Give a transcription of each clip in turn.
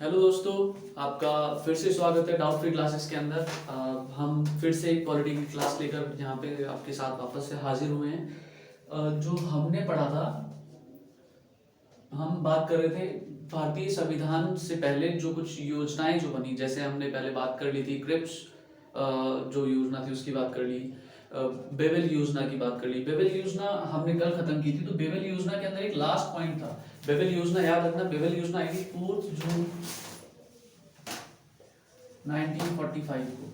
Hello दोस्तों, आपका फिर से स्वागत है डाउट फ्री क्लासेस के अंदर। हम फिर से एक पॉलिटी की क्लास लेकर यहाँ पे आपके साथ वापस से हाजिर हुए हैं। जो हमने पढ़ा था, हम बात कर रहे थे भारतीय संविधान से पहले जो कुछ योजनाएं जो बनी, जैसे हमने पहले बात कर ली थी क्रिप्स जो योजना थी उसकी बात कर ली, बेवेल योजना की बात कर ली। बेवेल योजना हमने कल खत्म की थी। तो बेवेल योजना के अंदर एक लास्ट पॉइंट था। बेवेल योजना याद रखना, बेवेल योजना आई थी 4 जून 1945 को।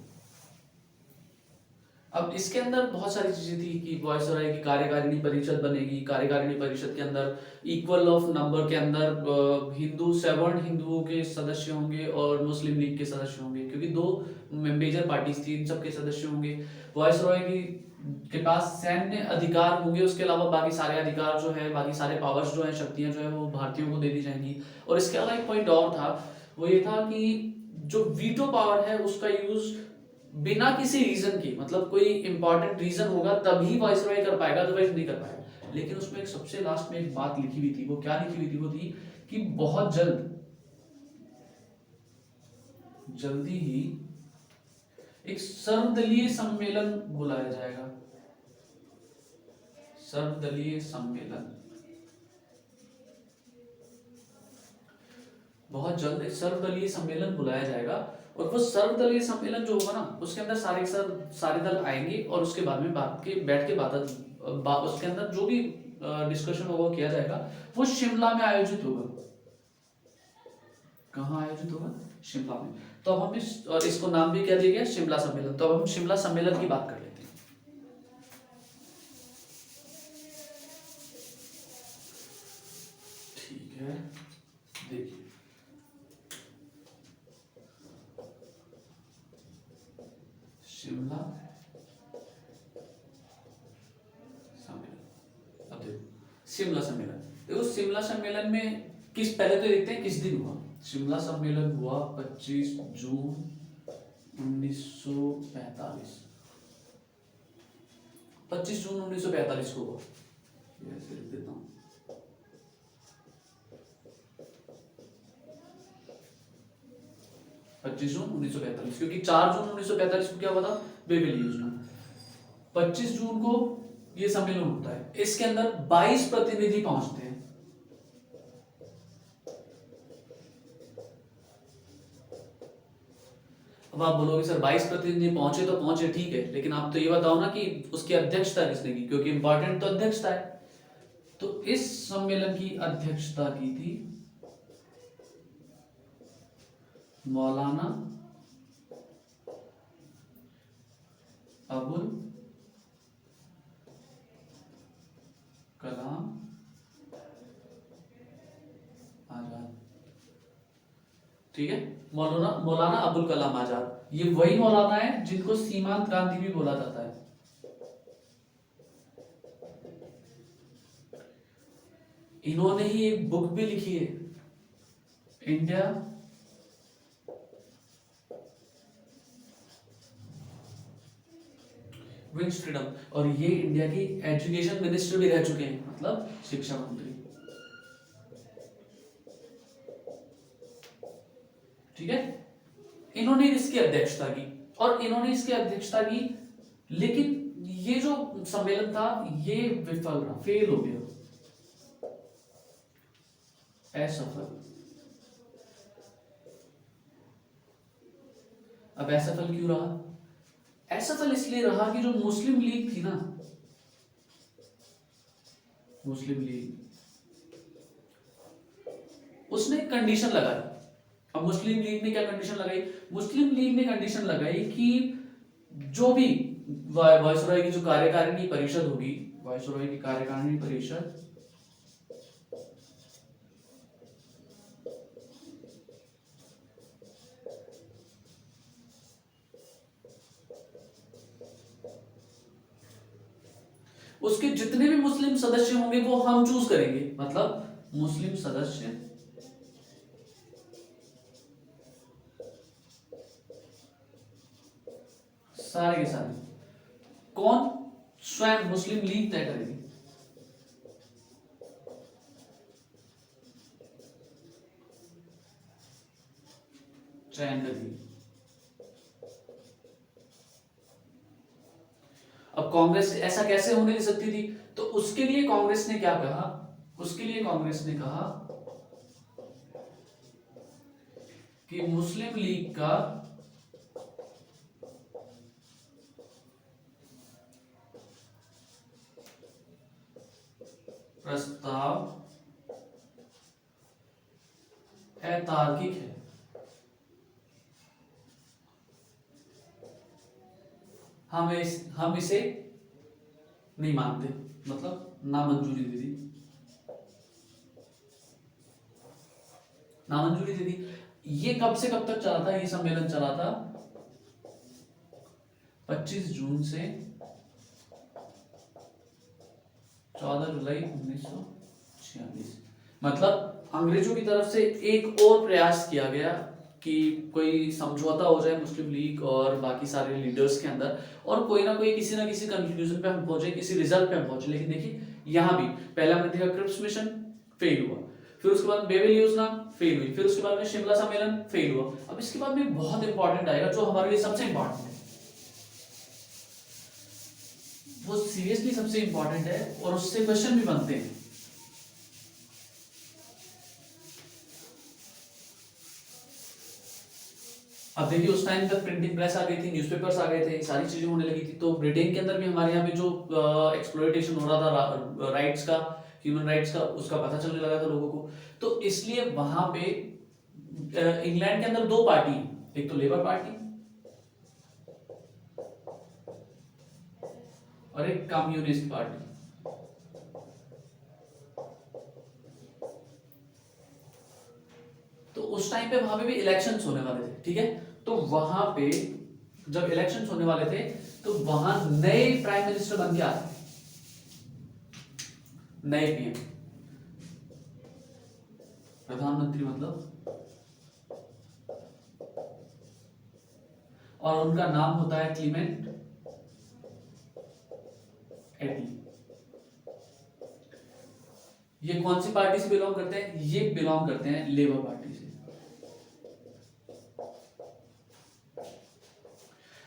अब इसके अंदर बहुत सारी चीजें थी कि वायसराय की कार्यकारिणी परिषद बनेगी। कार्यकारिणी परिषद के अंदर इक्वल ऑफ नंबर के अंदर हिंदू सवर्ण हिंदुओं के सदस्य होंगे और मुस्लिम लीग के सदस्य होंगे, क्योंकि दो मेजर पार्टीज थी, इन सब के सदस्य होंगे। वायसराय की के पास सैन्य अधिकार होंगे, उसके अलावा बाकी सारे अधिकार जो है, बाकी सारे पावर्स जो है, शक्तियां जो है, वो भारतीयों को दे दी जाएंगी। और इसके अलावा एक पॉइंट और था, वो ये था कि जो वीटो पावर है उसका यूज बिना किसी रीजन के, मतलब कोई इंपॉर्टेंट रीजन होगा तभी वाइसरॉय कर पाएगा, अदरवाइज नहीं कर पाएगा। लेकिन उसमें एक सबसे लास्ट में एक बात लिखी हुई थी। वो क्या लिखी हुई थी? वो थी कि बहुत जल्दी ही एक सर्वदलीय सम्मेलन बुलाया जाएगा। सर्वदलीय सम्मेलन, बहुत जल्द एक सर्वदलीय सम्मेलन बुलाया जाएगा। और वो सर्वदलीय सम्मेलन जो होगा ना, उसके अंदर सारे दल आएंगे और उसके बाद में बैठ के उसके अंदर जो भी डिस्कशन होगा वो किया जाएगा। वो शिमला में आयोजित होगा। कहाँ आयोजित होगा? शिमला में। तो अब और इसको नाम भी क्या दिया गया? शिमला सम्मेलन। तो अब हम शिमला सम्मेलन की बात कर लेते हैं। ठीक है, देखिए शिमला सम्मेलन। अब देखो शिमला सम्मेलन, देखो शिमला सम्मेलन में पहले तो देखते हैं किस दिन हुआ। शिमला सम्मेलन हुआ 25 जून 1945। 25 जून 1945 को हुआ। ऐसे लिख देता हूं। पच्चीस जून 1945, क्योंकि 4 जून 1945 को क्या हुआ था? बेवेल योजना। 25 जून को ये सम्मेलन होता है। इसके अंदर 22 प्रतिनिधि पहुंचते हैं। अब आप बोलोगे सर 22 प्रतिनिधि पहुंचे तो पहुंचे, ठीक है, लेकिन आप तो ये बताओ ना कि उसकी अध्यक्षता किसने की, क्योंकि इंपॉर्टेंट तो अध्यक्षता है। तो इस सम्मेलन की अध्यक्षता की थी मौलाना अबुल कलाम आजाद। ठीक है, मौलाना अबुल कलाम आजाद। ये वही मौलाना है जिनको सीमांत गांधी भी बोला जाता है। इन्होंने ही एक बुक भी लिखी है, इंडिया विंस फ्रीडम। और ये इंडिया की एजुकेशन मिनिस्टर भी रह चुके हैं, मतलब शिक्षा मंत्री। ठीक है, इन्होंने इसकी अध्यक्षता की और इन्होंने इसकी अध्यक्षता की, लेकिन ये जो सम्मेलन था ये विफल रहा, फेल हो गया, असफल। अब असफल क्यों रहा? असफल इसलिए रहा कि जो मुस्लिम लीग थी ना, मुस्लिम लीग, उसने कंडीशन लगाई। अब मुस्लिम लीग ने क्या कंडीशन लगाई? मुस्लिम लीग ने कंडीशन लगाई कि जो भी वायसरॉय की जो कार्यकारिणी परिषद होगी, वायसरॉय की कार्यकारिणी परिषद उसके जितने भी मुस्लिम सदस्य होंगे वो हम चूज करेंगे। मतलब मुस्लिम सदस्य सारे के सारे कौन? स्वयं मुस्लिम लीग तय करेगी। चयन कर दिए। अब कांग्रेस ऐसा कैसे होने दे सकती थी? तो उसके लिए कांग्रेस ने क्या कहा? उसके लिए कांग्रेस ने कहा कि मुस्लिम लीग का प्रस्ताव अतार्किक है। हम इसे नहीं मानते, मतलब नामंजूरी दे दी, नामंजूरी दे दी। ये कब से कब तक चला था? ये सम्मेलन चला था 25 जून से 14 जुलाई 1946। मतलब अंग्रेजों की तरफ से एक और प्रयास किया गया कि कोई समझौता हो जाए मुस्लिम लीग और बाकी सारे लीडर्स के अंदर, और कोई ना किसी कंक्लूजन पे हम पहुंचे, किसी रिजल्ट पे हम पहुंचे। लेकिन देखिए यहां भी पहले हमने देखा क्रिप्स मिशन फेल हुआ, फिर उसके बाद बेवेल योजना फेल हुई, फिर उसके बाद में शिमला सम्मेलन फेल हुआ। अब इसके बाद में बहुत इंपॉर्टेंट आएगा जो हमारे लिए सबसे इंपॉर्टेंट है, वो सीरियसली सबसे इंपॉर्टेंट है और उससे क्वेश्चन भी बनते हैं। अब देखिए उस टाइम तक प्रिंटिंग प्रेस आ गई थी, न्यूज़पेपर्स आ गए थे, सारी चीजें होने लगी थी। तो ब्रिटेन के अंदर भी हमारे यहाँ पे जो एक्सप्लॉयटेशन हो रहा था राइट्स का, ह्यूमन राइट्स का, उसका पता चलने लगा था लोगों को। तो इसलिए वहां पे इंग्लैंड के अंदर दो पार्टी, एक तो लेबर पार्टी और एक कम्युनिस्ट पार्टी। तो उस टाइम पे वहां पे भी इलेक्शंस होने वाले थे, ठीक है। तो वहां पे जब इलेक्शंस होने वाले थे तो वहां नए प्राइम मिनिस्टर बन के आए, नए पीएम, प्रधानमंत्री मतलब, और उनका नाम होता है क्लीमेंट एटली। ये कौन सी पार्टी से बिलोंग करते हैं? ये बिलोंग करते हैं लेबर पार्टी से।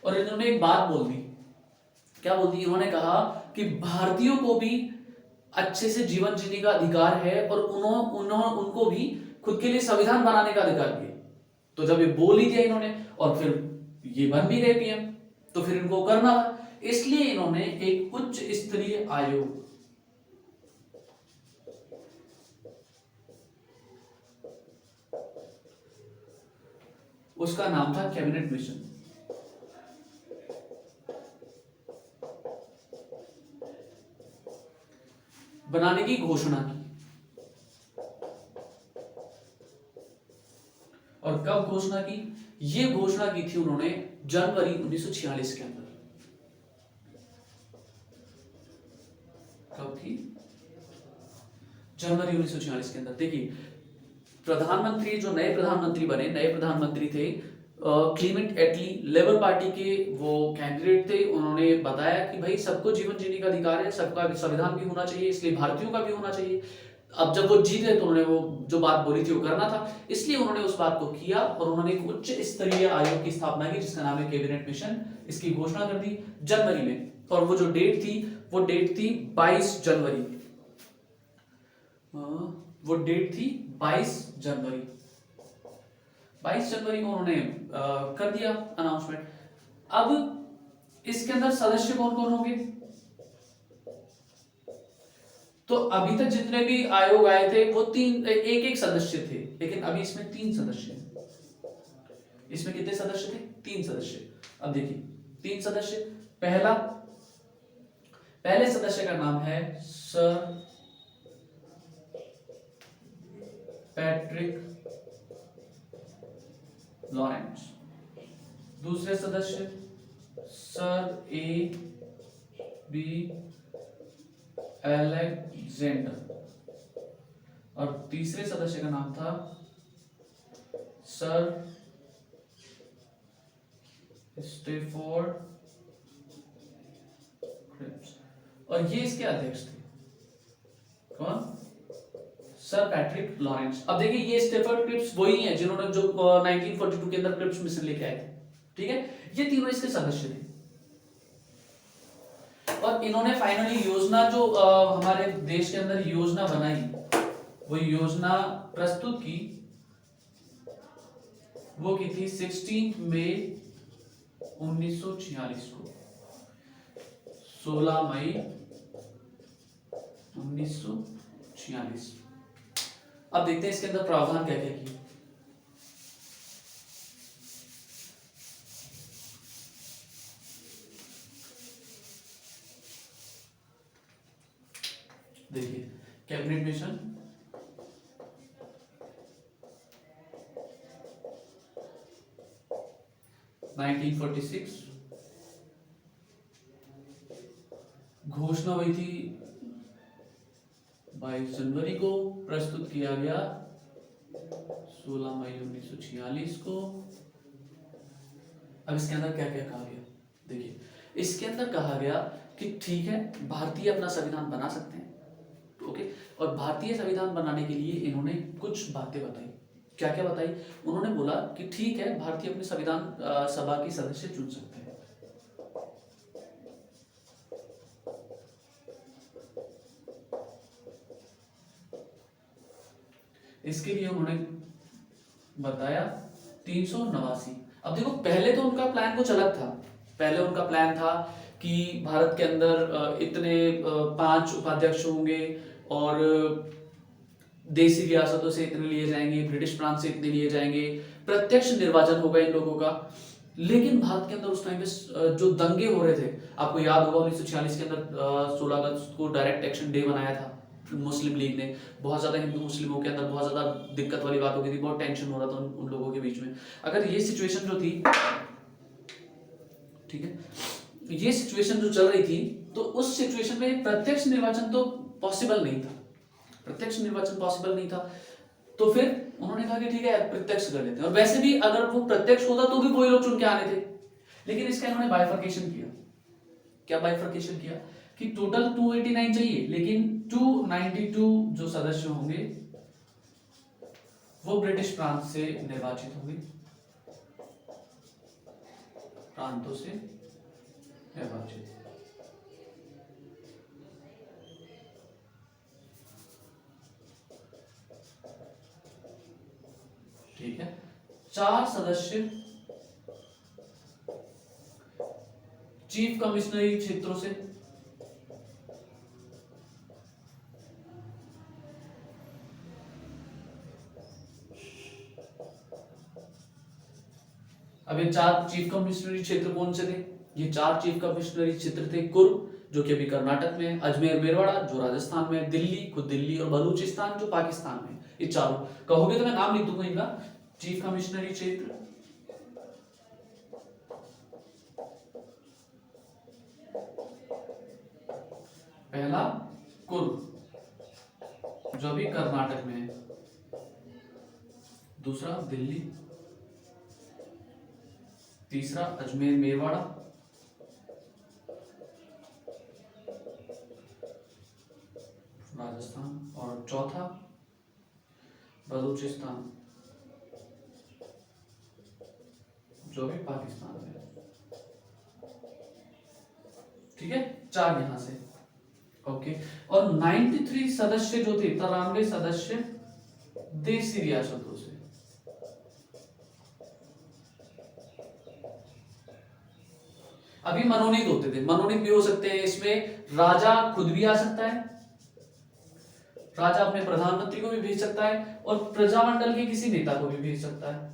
और इन्होंने एक बात बोल दी, क्या बोल दी? इन्होंने कहा कि भारतीयों को भी अच्छे से जीवन जीने का अधिकार है और उनको भी खुद के लिए संविधान बनाने का अधिकार दिया। तो जब ये बोल ही दिया इन्होंने और फिर ये बन भी गए पीएम, तो फिर इनको करना था। इसलिए इन्होंने एक उच्च स्तरीय आयोग, उसका नाम था कैबिनेट मिशन, बनाने की घोषणा की। और कब घोषणा की? ये घोषणा की थी उन्होंने जनवरी 1946 के अंदर। कब थी? जनवरी 1946 के अंदर। देखिए प्रधानमंत्री, जो नए प्रधानमंत्री बने, नए प्रधानमंत्री थे क्लीमेंट एटली, लेबर पार्टी के वो कैंडिडेट थे। उन्होंने बताया कि भाई सबको जीवन जीने का अधिकार है, सबका संविधान भी होना चाहिए, इसलिए भारतीयों का भी होना चाहिए। अब जब वो जीत गए तो उन्होंने वो जो बात बोली थी वो करना था, इसलिए उन्होंने उस बात को किया और उन्होंने एक उच्च स्तरीय आयोग की स्थापना की जिसका नाम है कैबिनेट मिशन। इसकी घोषणा कर दी जनवरी में, और वो जो डेट थी वो डेट थी 22 जनवरी। वो डेट थी 22 जनवरी। 22 जनवरी को उन्होंने कर दिया अनाउंसमेंट। अब इसके अंदर सदस्य कौन कौन होंगे? तो अभी तक जितने भी आयोग आए थे वो एक एक सदस्य थे, लेकिन अभी इसमें 3 सदस्य हैं। इसमें कितने सदस्य थे? 3 सदस्य। अब देखिए 3 सदस्य। पहले सदस्य का नाम है सर पैट्रिक लॉरेंस। दूसरे सदस्य सर ए बी अलेक्जेंडर। और तीसरे सदस्य का नाम था सर स्टेफोर्ड क्रिप्स। और ये इसके अध्यक्ष थे। कौन? Sir Patrick Lawrence. अब देखिए ये स्टेफर्ड क्रिप्स वही है जिन्होंने जो 1942 के अंदर क्रिप्स मिशन लेके आए थे, ठीक है, ये तीनों इसके सदस्य थे। और इन्होंने फाइनली योजना जो हमारे देश के अंदर योजना बनाई, वो योजना प्रस्तुत की, वो की थी 16 मई 1946 को, 16 मई 1946। अब देखते हैं इसके अंदर प्रावधान क्या क्या किए। देखिए कैबिनेट मिशन, नाइनटीन 46 घोषणा हुई थी 22 जनवरी को, प्रस्तुत किया गया 16 मई 1946 को। अब इसके अंदर क्या क्या कहा गया, देखिए इसके अंदर कहा गया कि ठीक है भारतीय अपना संविधान बना सकते हैं, ओके, और भारतीय संविधान बनाने के लिए इन्होंने कुछ बातें बताई। क्या क्या बताई, उन्होंने बोला कि ठीक है भारतीय अपने संविधान सभा के सदस्य चुन सकते हैं। इसके लिए उन्होंने बताया 389। अब देखो पहले तो उनका प्लान कुछ अलग था। पहले उनका प्लान था कि भारत के अंदर इतने 5 उपाध्यक्ष होंगे और देसी रियासतों से इतने लिए जाएंगे, ब्रिटिश प्रांत से इतने लिए जाएंगे, प्रत्यक्ष निर्वाचन होगा इन लोगों का। लेकिन भारत के अंदर उस टाइम पे जो दंगे हो रहे थे, आपको याद होगा 1946 के अंदर 16 अगस्त को डायरेक्ट एक्शन डे बनाया था मुस्लिम लीग ने। बहुत ज्यादा हिंदू मुस्लिमों के अंदर बहुत ज्यादा दिक्कत वाली बात हो गई थी, बहुत टेंशन हो रहा था उन लोगों के बीच में। अगर ये सिचुएशन जो थी, ठीक है, ये सिचुएशन जो चल रही थी, तो उस सिचुएशन में प्रत्यक्ष निर्वाचन तो पॉसिबल नहीं था, प्रत्यक्ष निर्वाचन पॉसिबल नहीं था। तो फिर उन्होंने कहा कि ठीक है प्रत्यक्ष कर लेते हैं, और वैसे भी अगर वो प्रत्यक्ष होता तो भी वही लोग चुन के आने थे। लेकिन इसका इन्होंने बाइफर्केशन किया। क्या बाइफर्केशन किया कि टोटल 289 चाहिए, लेकिन 292 जो सदस्य होंगे वो ब्रिटिश प्रांत से निर्वाचित होंगे, प्रांतों से निर्वाचित। ठीक है, 4 सदस्य चीफ कमिश्नरी क्षेत्रों से, अब ये 4 चीफ कमिश्नरी क्षेत्र कौन से थे, ये 4 चीफ कमिश्नरी क्षेत्र थे कुर्ग जो कि अभी कर्नाटक में है, अजमेर मेरवाड़ा जो राजस्थान में है, दिल्ली खुद दिल्ली, और बलूचिस्तान जो पाकिस्तान में। ये चारों कहोगे तो मैं नाम लिख दूंगा इनका। चीफ कमिश्नरी क्षेत्र, पहला कुर्ग जो अभी कर्नाटक में है, दूसरा दिल्ली, तीसरा अजमेर मेरवाड़ा, राजस्थान, और चौथा बलूचिस्तान जो भी पाकिस्तान में है। ठीक है, 4 यहां से, ओके। और 93 सदस्य जो थे, 93 सदस्य देसी रियासतों से। अभी मनोनीत होते थे, मनोनीत भी हो सकते हैं, इसमें राजा खुद भी आ सकता है, राजा अपने प्रधानमंत्री को भी भेज सकता है, और प्रजामंडल के किसी नेता को भी भेज सकता है।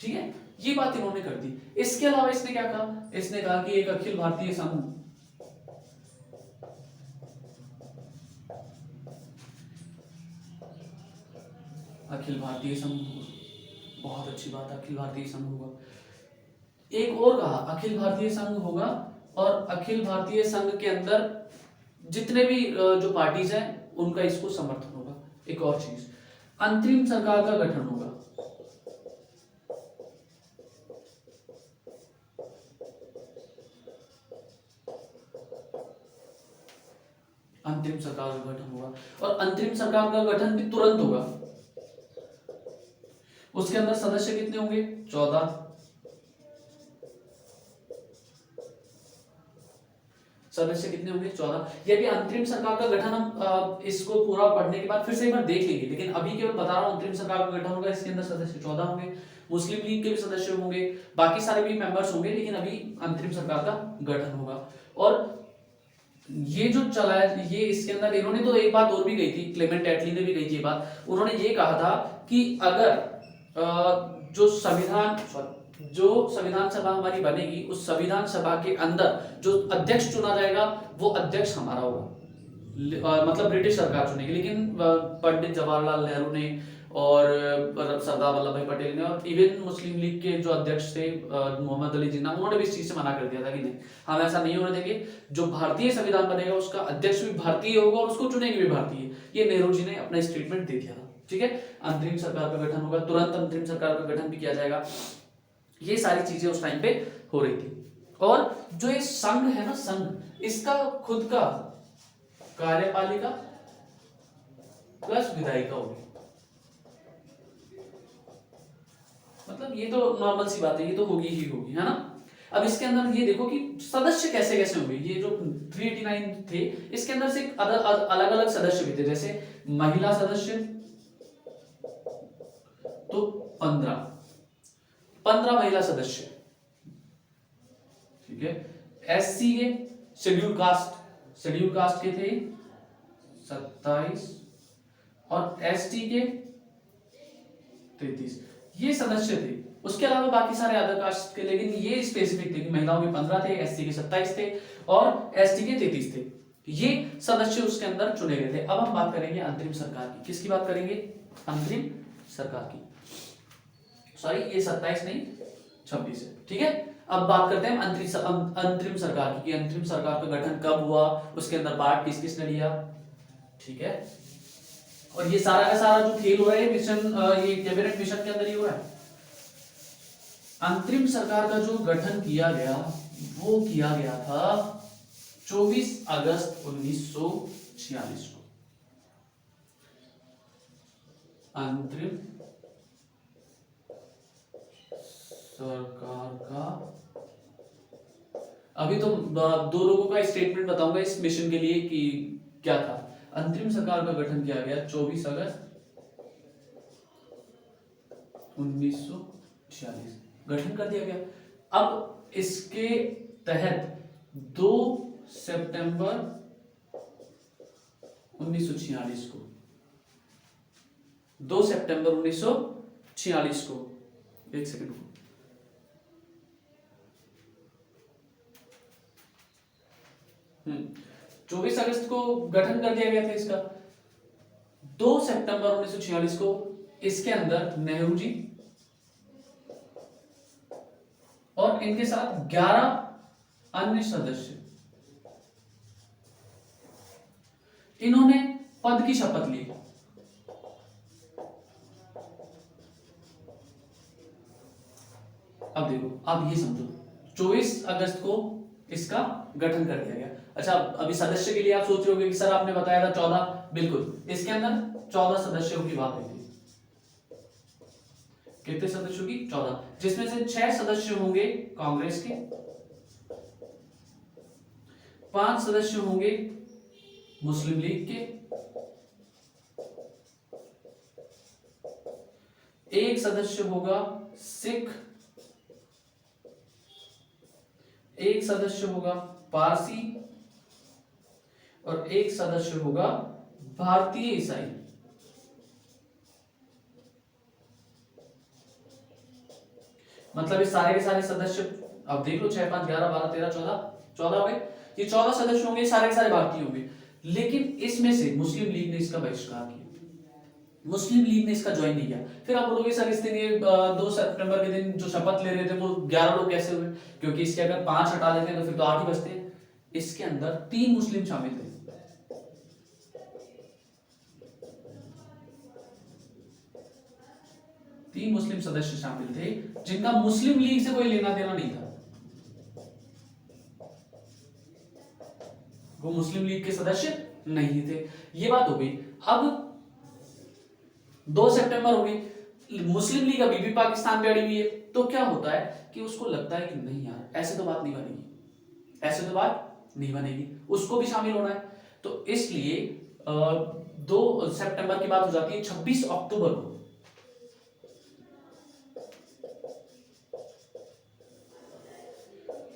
ठीक है, ये बात इन्होंने कर दी। इसके अलावा इसने क्या कहा, इसने कहा कि एक अखिल भारतीय संघ, अखिल भारतीय संघ, बहुत अच्छी बात है, अखिल भारतीय संघ होगा। एक और कहा अखिल भारतीय संघ होगा, और अखिल भारतीय संघ के अंदर जितने भी जो पार्टीज हैं उनका इसको समर्थन होगा। एक और चीज, अंतरिम सरकार का गठन होगा। अंतरिम सरकार का गठन होगा, और अंतरिम सरकार का गठन भी तुरंत होगा। उसके अंदर सदस्य कितने होंगे? 14 सदस्य कितने होंगे? 14। ये भी अंतरिम सरकार का गठन हम इसको पूरा पढ़ने के बाद फिर से एक बार देख लेंगे, लेकिन अभी केवल बता रहा हूं अंतरिम सरकार का गठन होगा, इसके अंदर सदस्य 14 होंगे, मुस्लिम लीग के भी सदस्य होंगे, बाकी सारे भी मेंबर्स होंगे, लेकिन अभी अंतरिम सरकार का गठन होगा। और ये जो चला है ये इसके अंदर इन्होंने तो एक बात और भी कही थी, क्लेमेंट एटली ने भी कही थी ये बात। उन्होंने ये कहा था कि अगर जो संविधान सभा हमारी बनेगी, उस संविधान सभा के अंदर जो अध्यक्ष चुना जाएगा वो अध्यक्ष हमारा होगा, मतलब ब्रिटिश सरकार चुनेगी। लेकिन पंडित जवाहरलाल नेहरू ने और सरदार वल्लभ भाई पटेल ने और इवन मुस्लिम लीग के जो अध्यक्ष थे मोहम्मद अली जिन्ना, उन्होंने भी इस चीज से मना कर दिया था कि नहीं, हम ऐसा नहीं होने देंगे, जो भारतीय संविधान बनेगा उसका अध्यक्ष भी भारतीय होगा और उसको चुनेंगे भी भारतीय। ये नेहरू जी ने अपना स्टेटमेंट दे दिया था। ठीक है, अंतरिम सरकार का गठन होगा, तुरंत अंतरिम सरकार का गठन भी किया जाएगा। ये सारी चीजें उस टाइम पे हो रही थी। और जो ये संघ है ना, संघ, इसका खुद का कार्यपालिका प्लस विधायिका होगी। मतलब ये तो नॉर्मल सी बात है, ये तो होगी ही होगी, है ना। अब इसके अंदर ये देखो कि सदस्य कैसे कैसे होंगे। ये जो 389 थे इसके अंदर से अलग अलग सदस्य भी थे, जैसे महिला सदस्य तो 15 महिला सदस्य, ठीक है। एससी के, शेड्यूल कास्ट के थे 27 और एसटी के 33, ये सदस्य थे। उसके अलावा बाकी सारे अदर कास्ट के, लेकिन ये स्पेसिफिक थे कि महिलाओं के 15 थे, एससी के 27 थे और एसटी के 33 थे। ये सदस्य उसके अंदर चुने गए थे। अब हम बात करेंगे अंतरिम सरकार की। किसकी बात करेंगे? अंतरिम सरकार की। सॉरी, ये 27 नहीं 26 है, ठीक है। अब बात करते हैं अंतरिम सरकार की, कि अंतरिम सरकार का गठन कब हुआ, उसके अंदर पार्ट किस किसने लिया, ठीक है। और ये सारा का सारा जो खेल हो रहा है मिशन, ये कैबिनेट मिशन के अंदर ही हो रहा है। अंतरिम सरकार का जो गठन किया गया वो किया गया था 24 अगस्त 1946 को। अंतरिम सरकार का, अभी तो दो लोगों का स्टेटमेंट बताऊंगा इस मिशन के लिए कि क्या था। अंतरिम सरकार का गठन किया गया 24 अगस्त 1946, गठन कर दिया गया। अब इसके तहत 2 सितंबर 1946 को, 2 सितंबर 1946 को, एक सेकंड, 24 अगस्त को गठन कर दिया गया था इसका। 2 सितंबर 1946 को इसके अंदर नेहरू जी और इनके साथ 11 अन्य सदस्य, इन्होंने पद की शपथ ली। अब देखो, अब ये समझो, 24 अगस्त को इसका गठन कर दिया गया। अच्छा, अभी सदस्य के लिए आप सोच रहे होंगे कि सर आपने बताया था 14, बिल्कुल, इसके अंदर 14 सदस्यों की बात हुई थी। कितने सदस्यों की? 14, जिसमें से 6 सदस्य होंगे कांग्रेस के, 5 सदस्य होंगे मुस्लिम लीग के, 1 सदस्य होगा सिख, 1 सदस्य होगा पारसी और 1 सदस्य होगा भारतीय ईसाई। मतलब ये सारे के सारे सदस्य, अब देख लो, 6, 5, 11, 12, 13, 14 हो गए। ये 14 सदस्य होंगे, सारे के सारे भारतीय होंगे। लेकिन इसमें से मुस्लिम लीग ने इसका बहिष्कार किया, मुस्लिम लीग ने इसका ज्वाइन नहीं किया। फिर आप बोलोगे सर इस दिन ये 2 सितंबर के दिन जो शपथ ले रहे थे वो 11 लोग कैसे हुए? क्योंकि इसके अगर 5 हटा देते हैं तो फिर तो 8 ही बचते हैं। इसके अंदर 3 मुस्लिम शामिल थे, 3 मुस्लिम सदस्य शामिल थे जिनका मुस्लिम लीग से कोई लेना देना नहीं था। वो मुस्लिम लीग के सदस्य नहीं थे। ये बात हो गई। अब 2 सितंबर हो गई, मुस्लिम लीग अभी भी पाकिस्तान पे अड़ी हुई है। तो क्या होता है कि उसको लगता है कि नहीं यार, ऐसे तो बात नहीं बनेगी, ऐसे तो बात नहीं बनेगी, उसको भी शामिल होना है। तो इसलिए 2 सितंबर की बात हो जाती है। 26 अक्टूबर को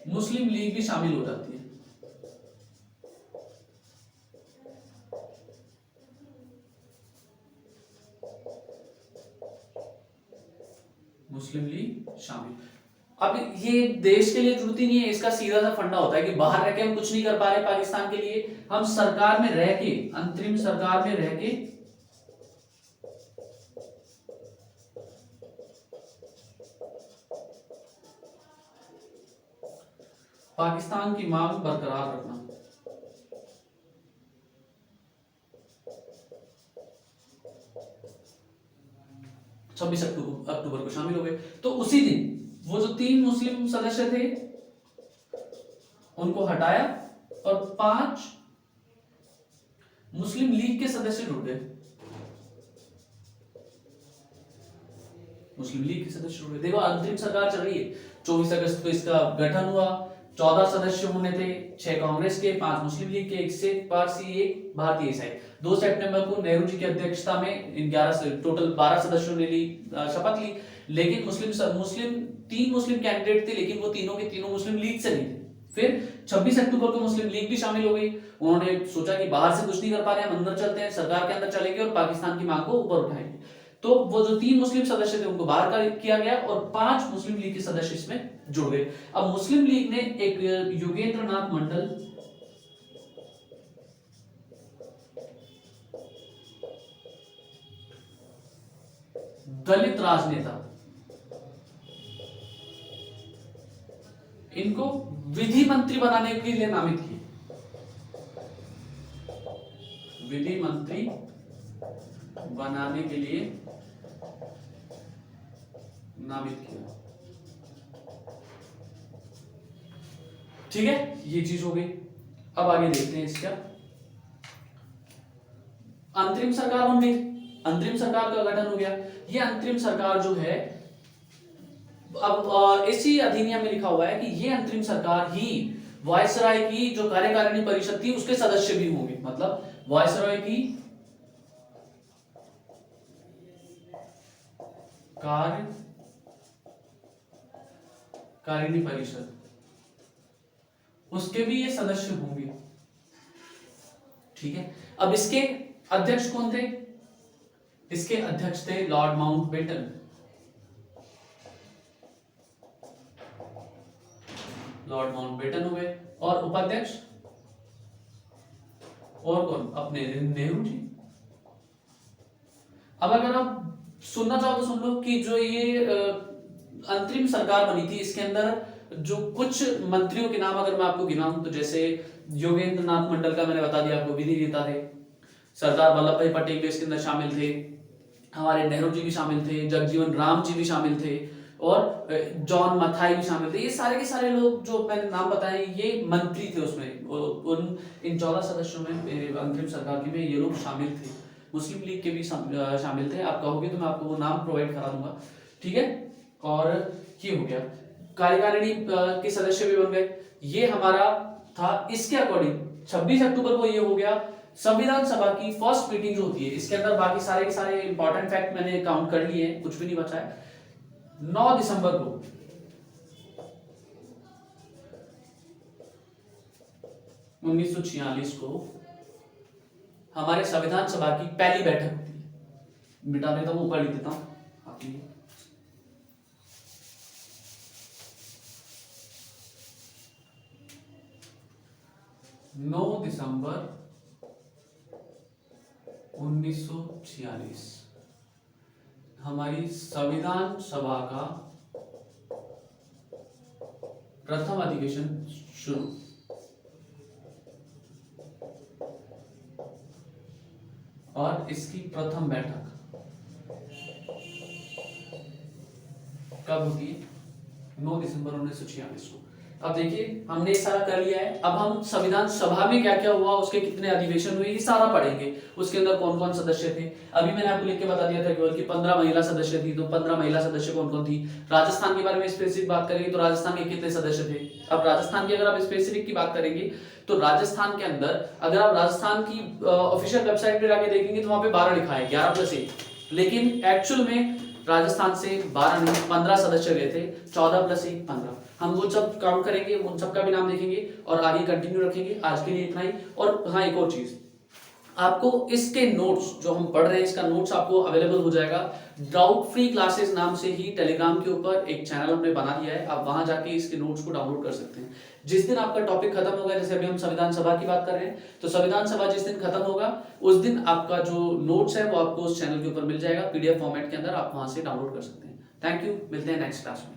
मुस्लिम लीग भी शामिल हो जाती है। मुस्लिम लीग शामिल। अब ये देश के लिए जरूरत ही नहीं है, इसका सीधा सा फंडा होता है कि बाहर रह के हम कुछ नहीं कर पा रहे पाकिस्तान के लिए, हम सरकार में रह के, अंतरिम सरकार में रह के पाकिस्तान की मांग बरकरार रखना। 26 अक्टूबर को शामिल हो गए। तो उसी दिन वो जो 3 मुस्लिम सदस्य थे उनको हटाया और 5 मुस्लिम लीग के सदस्य जुड़ गए। मुस्लिम लीग के सदस्य जुड़ गए। देखो अंतरिम सरकार चल रही है। 24 अगस्त को इसका गठन हुआ। 14 सदस्य होने थे, 6 कांग्रेस के, 5 मुस्लिम लीग के, 1 सिख पारसी, 1 भारतीय ईसाई। 2 सितंबर को नेहरू जी की अध्यक्षता में इन 11 टोटल 12 सदस्यों ने ली शपथ ली। लेकिन मुस्लिम 3 मुस्लिम कैंडिडेट थे, लेकिन वो तीनों के तीनों मुस्लिम लीग से नहीं थे। फिर 26 अक्टूबर को मुस्लिम लीग भी शामिल हो गई। उन्होंने सोचा कि बाहर से कुछ नहीं कर पा रहे, हम अंदर चलते हैं, सरकार के अंदर चलेंगे और पाकिस्तान की मांग को ऊपर उठाएंगे। तो वो जो 3 मुस्लिम सदस्य थे उनको बाहर किया गया और 5 मुस्लिम लीग के सदस्य इसमें जुड़ गए। अब मुस्लिम लीग ने एक योगेंद्र नाथ मंडल दलित राजनेता, इनको विधि मंत्री बनाने के लिए नामित किए। विधि मंत्री बनाने के लिए नामित किया। ठीक है, ये चीज हो गई। अब आगे देखते हैं इसका। अंतरिम सरकार बन गई, अंतरिम सरकार का गठन हो गया। ये अंतरिम सरकार जो है, अब इसी अधिनियम में लिखा हुआ है कि ये अंतरिम सरकार ही वायसराय की जो कार्यकारिणी परिषद थी उसके सदस्य भी होंगे। मतलब वायसराय की कार्यकारिणी परिषद, उसके भी ये सदस्य होंगे। ठीक है। अब इसके अध्यक्ष कौन थे? इसके अध्यक्ष थे लॉर्ड माउंटबेटन। लॉर्ड माउंटबेटन हो गए। और उपाध्यक्ष और कौन? अपने नेहरू जी। अब अगर आप सुनना चाहो तो सुन लो कि जो ये अंतरिम सरकार बनी थी, इसके अंदर जो कुछ मंत्रियों के नाम अगर मैं आपको गिनाऊं तो जैसे योगेंद्र नाथ मंडल का मैंने बता दिया आपको, विधि नेता थे। सरदार वल्लभ भाई पटेल भी इसके अंदर शामिल थे, हमारे नेहरू जी भी शामिल थे, जगजीवन राम जी भी शामिल थे और जॉन मथाई भी शामिल थे। ये सारे के सारे लोग जो मैंने नाम बताए ये मंत्री थे उसमें। उन इन 14 सदस्यों में अंतरिम सरकार के में ये लोग शामिल थे। मुस्लिम लीग के भी शामिल थे। आप कहोगे तो मैं आपको वो नाम प्रोवाइड करा दूंगा। ठीक है। और ये हो गया, कार्यकारिणी के सदस्य भी बन गए। ये हमारा था। इसके अकॉर्डिंग 26 अक्टूबर को ये हो गया संविधान सभा की फर्स्ट मीटिंग जो होती है। इसके अंदर बाकी सारे के सारे इंपॉर्टेंट फैक्ट मैंने काउंट कर लिए हैं, कुछ भी नहीं बचा है। 9 दिसंबर को 1946 को हमारे संविधान सभा की पहली बैठक होती है। मिटा देता हूं, ऊपर लिख देता हूं आपके लिए। 9 दिसंबर 1946 हमारी संविधान सभा का प्रथम अधिवेशन शुरू। और इसकी प्रथम बैठक कब होती है? 9 दिसंबर 1946 को। अब देखिए हमने ये सारा कर लिया है। अब हम संविधान सभा में क्या क्या हुआ, उसके कितने अधिवेशन हुए, ये सारा पढ़ेंगे। उसके अंदर कौन कौन सदस्य थे, अभी मैंने आपको लिख के बता दिया था केवल कि 15 महिला सदस्य थी। तो 15 महिला सदस्य कौन कौन थी। राजस्थान के बारे में स्पेसिफिक बात करेंगे तो राजस्थान के कितने सदस्य थे। अब राजस्थान की अगर आप स्पेसिफिक की बात करेंगे तो राजस्थान के अंदर अगर आप राजस्थान की ऑफिशियल वेबसाइट पे जाके देखेंगे तो वहां पे 12 लिखा है, 11+1, लेकिन एक्चुअल में राजस्थान से 12 नहीं 15 सदस्य गए थे। 14+1 15। हम वो सब काउंट करेंगे, उन सबका भी नाम देखेंगे और आगे कंटिन्यू रखेंगे। आज के लिए इतना ही। और हाँ, एक और चीज, आपको इसके नोट्स जो हम पढ़ रहे हैं, इसका नोट्स आपको अवेलेबल हो जाएगा डाउट फ्री क्लासेस नाम से ही। टेलीग्राम के ऊपर एक चैनल हमने बना दिया है, आप वहां जाके इसके नोट्स को डाउनलोड कर सकते हैं। जिस दिन आपका टॉपिक खत्म होगा, जैसे अभी हम संविधान सभा की बात कर रहे हैं, तो संविधान सभा जिस दिन खत्म होगा उस दिन आपका जो नोट्स है वो आपको उस चैनल के ऊपर मिल जाएगा, पीडीएफ फॉर्मेट के अंदर। आप वहां से डाउनलोड कर सकते हैं। थैंक यू, मिलते हैं नेक्स्ट क्लास में।